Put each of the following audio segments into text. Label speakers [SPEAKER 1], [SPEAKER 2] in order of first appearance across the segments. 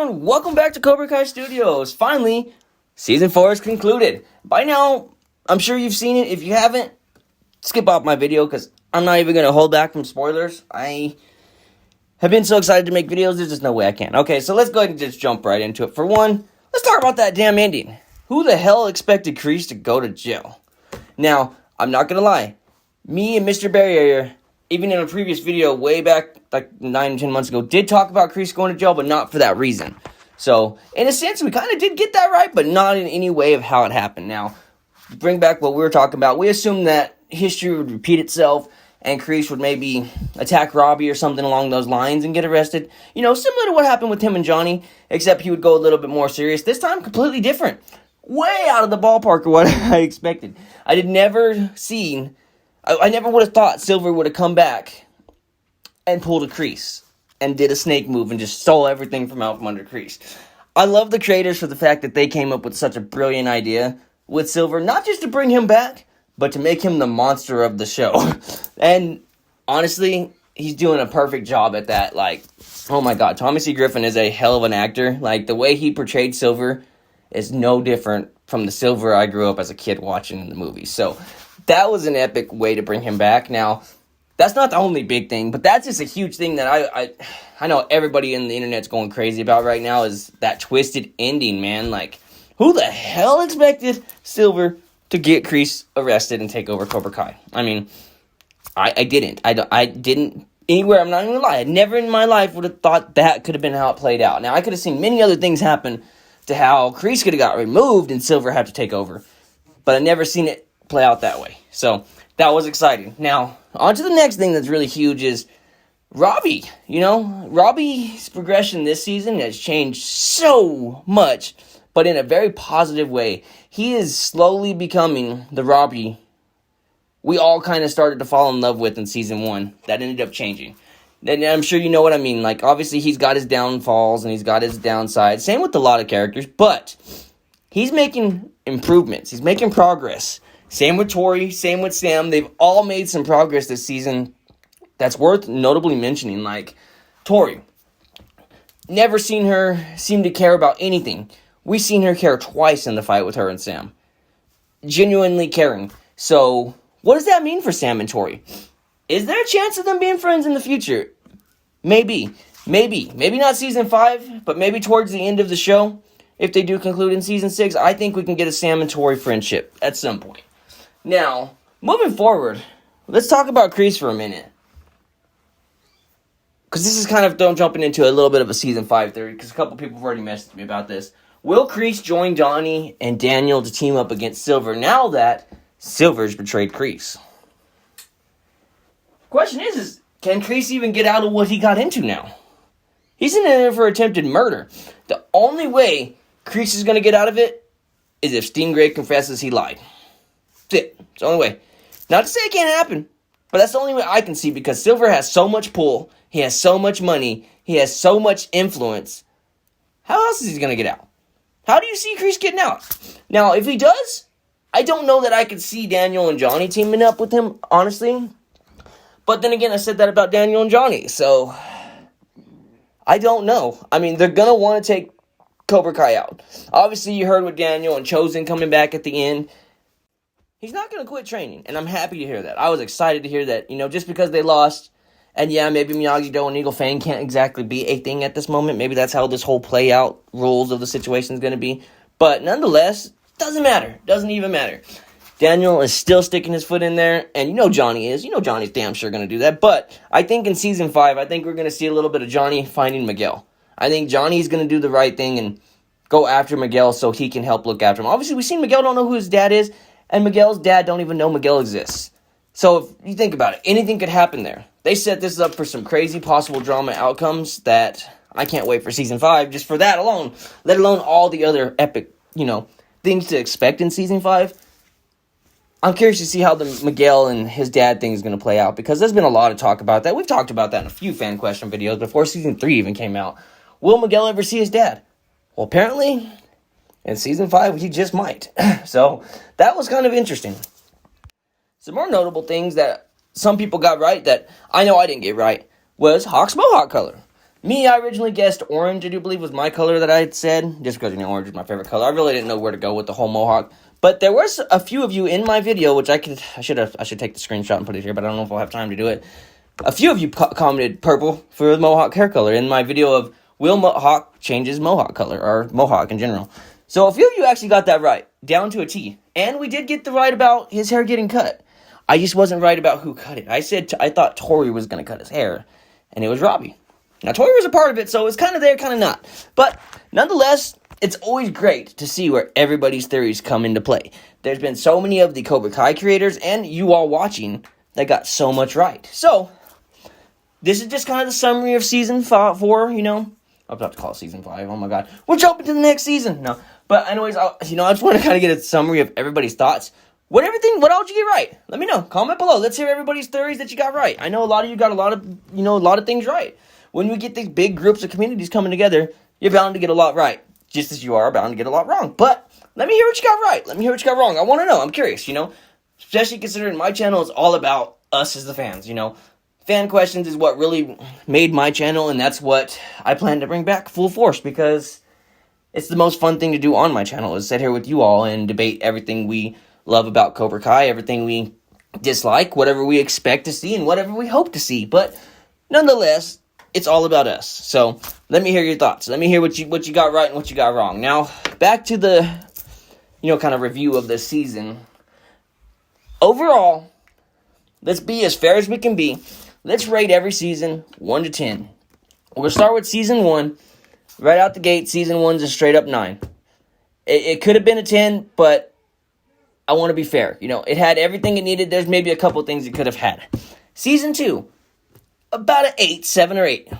[SPEAKER 1] everyone, welcome back to Cobra Kai Studios. Finally, Season 4 is concluded. By now, I'm sure you've seen it. If you haven't, skip off my video because I'm not even going to hold back from spoilers. I have been so excited to make videos, there's just no way I can. Okay, so let's go ahead and just jump right into it. For one, let's talk about that damn ending. Who the hell expected Kreese to go to jail? Now, I'm not going to lie. Me and Mr. Barrier, even in a previous video way back like 9 or 10 months ago, did talk about Kreese going to jail, but not for that reason. So, in a sense, we kind of did get that right, but not in any way of how it happened. Now, bring back what we were talking about. We assumed that history would repeat itself, and Kreese would maybe attack Robbie or something along those lines and get arrested. You know, similar to what happened with him and Johnny, except he would go a little bit more serious. This time, completely different. Way out of the ballpark of what I expected. I never would have thought Silver would have come back and pulled a Kreese and did a snake move and just stole everything from out from under Kreese. I love the creators for the fact that they came up with such a brilliant idea with Silver, not just to bring him back, but to make him the monster of the show. And honestly, he's doing a perfect job at that. Like, oh my god, Thomas E. Griffin is a hell of an actor. Like, the way he portrayed Silver is no different from the Silver I grew up as a kid watching in the movies. So, that was an epic way to bring him back. Now, that's not the only big thing, but that's just a huge thing that I know everybody in the internet's going crazy about right now is that twisted ending, man. Like, who the hell expected Silver to get Kreese arrested and take over Cobra Kai? I mean, I didn't. I didn't anywhere. I'm not even gonna lie. I never in my life would have thought that could have been how it played out. Now, I could have seen many other things happen to how Kreese could have got removed and Silver had to take over, but I never seen it play out that way. So, that was exciting. Now, on to the next thing that's really huge is Robbie. You know, Robbie's progression this season has changed so much, but in a very positive way. He is slowly becoming the Robbie we all kind of started to fall in love with in Season 1. That ended up changing. And I'm sure you know what I mean. Like, obviously, he's got his downfalls and he's got his downsides. Same with a lot of characters, but he's making improvements. He's making progress. Same with Tori, same with Sam. They've all made some progress this season that's worth notably mentioning. Like, Tori. Never seen her seem to care about anything. We've seen her care twice in the fight with her and Sam. Genuinely caring. So, what does that mean for Sam and Tori? Is there a chance of them being friends in the future? Maybe. Maybe not Season 5, but maybe towards the end of the show. If they do conclude in Season 6, I think we can get a Sam and Tori friendship at some point. Now, moving forward, let's talk about Kreese for a minute. Because this is kind of jumping into a little bit of a Season 5 theory, because a couple people have already messaged me about this. Will Kreese join Johnny and Daniel to team up against Silver now that Silver's betrayed Kreese? Question is can Kreese even get out of what he got into now? He's in there for attempted murder. The only way Kreese is going to get out of it is if Stingray confesses he lied. That's it. It's the only way. Not to say it can't happen, but that's the only way I can see because Silver has so much pull, he has so much money, he has so much influence. How else is he going to get out? How do you see Kreese getting out? Now, if he does, I don't know that I could see Daniel and Johnny teaming up with him, honestly. But then again, I said that about Daniel and Johnny, so I don't know. I mean, they're going to want to take Cobra Kai out. Obviously, you heard with Daniel and Chosen coming back at the end. He's not going to quit training, and I'm happy to hear that. I was excited to hear that, just because they lost, and yeah, maybe Miyagi-Do and Eagle Fang can't exactly be a thing at this moment. Maybe that's how this whole play-out rules of the situation is going to be. But nonetheless, doesn't matter. Doesn't even matter. Daniel is still sticking his foot in there, and Johnny is. Johnny's damn sure going to do that. But I think in Season 5, I think we're going to see a little bit of Johnny finding Miguel. I think Johnny's going to do the right thing and go after Miguel so he can help look after him. Obviously, we've seen Miguel don't know who his dad is, and Miguel's dad don't even know Miguel exists. So if you think about it, anything could happen there. They set this up for some crazy possible drama outcomes that I can't wait for Season 5 just for that alone, let alone all the other epic, things to expect in Season 5. I'm curious to see how the Miguel and his dad thing is going to play out because there's been a lot of talk about that. We've talked about that in a few fan question videos before Season 3 even came out. Will Miguel ever see his dad? Well, apparently, in Season 5, he just might. So, that was kind of interesting. Some more notable things that some people got right that I know I didn't get right was Hawk's mohawk color. Me, I originally guessed orange, I do believe was my color that I had said, just because, orange is my favorite color. I really didn't know where to go with the whole mohawk. But there was a few of you in my video, which I should take the screenshot and put it here, but I don't know if I'll have time to do it. A few of you commented purple for the mohawk hair color in my video of Will Mohawk changes mohawk color, or mohawk in general. So a few of you actually got that right, down to a T. And we did get the right about his hair getting cut. I just wasn't right about who cut it. I thought Tori was going to cut his hair, and it was Robbie. Now, Tori was a part of it, so it's kind of there, kind of not. But nonetheless, it's always great to see where everybody's theories come into play. There's been so many of the Cobra Kai creators, and you all watching, that got so much right. So, this is just kind of the summary of Season 4, I'm about to call it Season 5, oh my god. We're jumping to the next season! No, but anyways, I just want to kind of get a summary of everybody's thoughts. What all did you get right? Let me know. Comment below. Let's hear everybody's theories that you got right. I know a lot of you got a lot of things right. When we get these big groups of communities coming together, you're bound to get a lot right. Just as you are bound to get a lot wrong. But let me hear what you got right. Let me hear what you got wrong. I want to know. I'm curious, Especially considering my channel is all about us as the fans, Fan questions is what really made my channel, and that's what I plan to bring back full force, because it's the most fun thing to do on my channel, is sit here with you all and debate everything we love about Cobra Kai, everything we dislike, whatever we expect to see, and whatever we hope to see. But nonetheless, it's all about us. So let me hear your thoughts. Let me hear what you got right and what you got wrong. Now, back to the, kind of review of this season. Overall, let's be as fair as we can be. Let's rate every season 1 to 10. We're going to start with Season 1. Right out the gate, Season 1's a straight up 9. It could have been a 10, but I want to be fair. It had everything it needed. There's maybe a couple things it could have had. Season 2, about an 8, 7 or 8.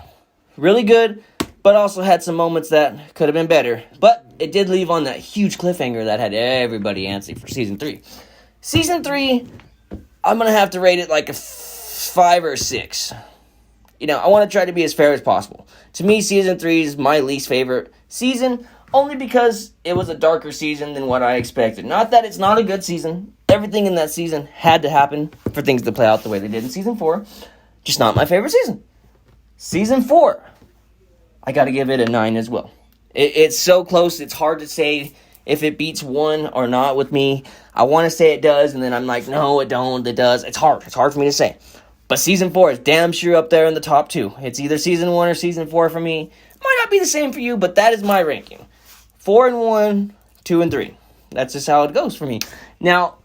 [SPEAKER 1] Really good, but also had some moments that could have been better. But it did leave on that huge cliffhanger that had everybody antsy for Season 3. Season 3, I'm going to have to rate it like a 5 or 6. I want to try to be as fair as possible. To me, Season 3 is my least favorite season, only because it was a darker season than what I expected. Not that it's not a good season. Everything in that season had to happen for things to play out the way they did in Season 4. Just not my favorite season. Season 4, I got to give it a 9 as well. It's so close, it's hard to say if it beats 1 or not with me. I want to say it does, and then I'm like, no, it don't, it does. It's hard for me to say. But Season 4 is damn sure up there in the top 2. It's either Season 1 or Season 4 for me. Might not be the same for you, but that is my ranking. 4 and 1, 2 and 3. That's just how it goes for me. Now,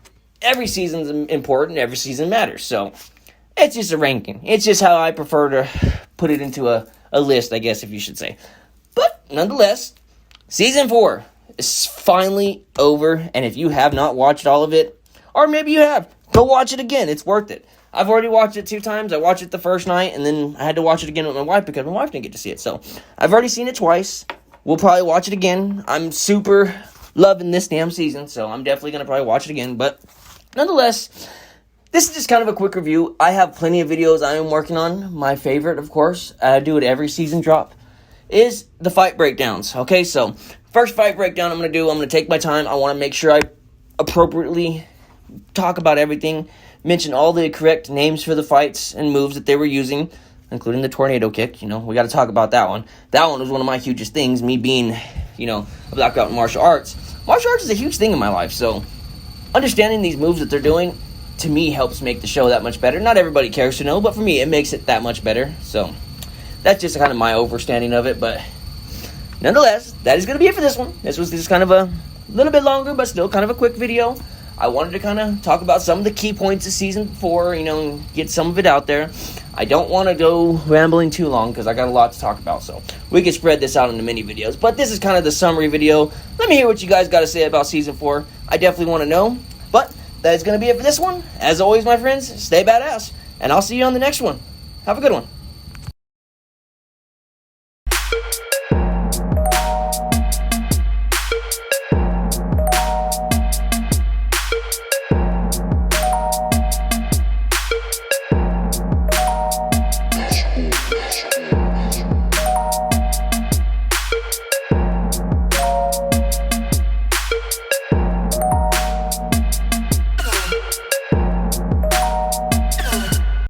[SPEAKER 1] every season's important. Every season matters. So, it's just a ranking. It's just how I prefer to put it into a list, I guess, if you should say. But, nonetheless, Season 4 is finally over. And if you have not watched all of it, or maybe you have, go watch it again. It's worth it. I've already watched it 2 times. I watched it the first night, and then I had to watch it again with my wife because my wife didn't get to see it. So, I've already seen it twice. We'll probably watch it again. I'm super loving this damn season, so I'm definitely going to probably watch it again. But, nonetheless, this is just kind of a quick review. I have plenty of videos I am working on. My favorite, of course, I do it every season drop, is the fight breakdowns. Okay, so, first fight breakdown I'm going to take my time. I want to make sure I appropriately talk about everything. Mention all the correct names for the fights and moves that they were using, including the tornado kick. We got to talk about that one. That one was one of my hugest things, me being, a black belt in martial arts. Martial arts is a huge thing in my life, so understanding these moves that they're doing, to me, helps make the show that much better. Not everybody cares to know, but for me, it makes it that much better. So, that's just kind of my overstanding of it, but nonetheless, that is going to be it for this one. This was just kind of a little bit longer, but still kind of a quick video. I wanted to kind of talk about some of the key points of Season 4, get some of it out there. I don't want to go rambling too long because I got a lot to talk about, so we can spread this out into mini videos. But this is kind of the summary video. Let me hear what you guys got to say about Season 4. I definitely want to know. But that is going to be it for this one. As always, my friends, stay badass, and I'll see you on the next one. Have a good one.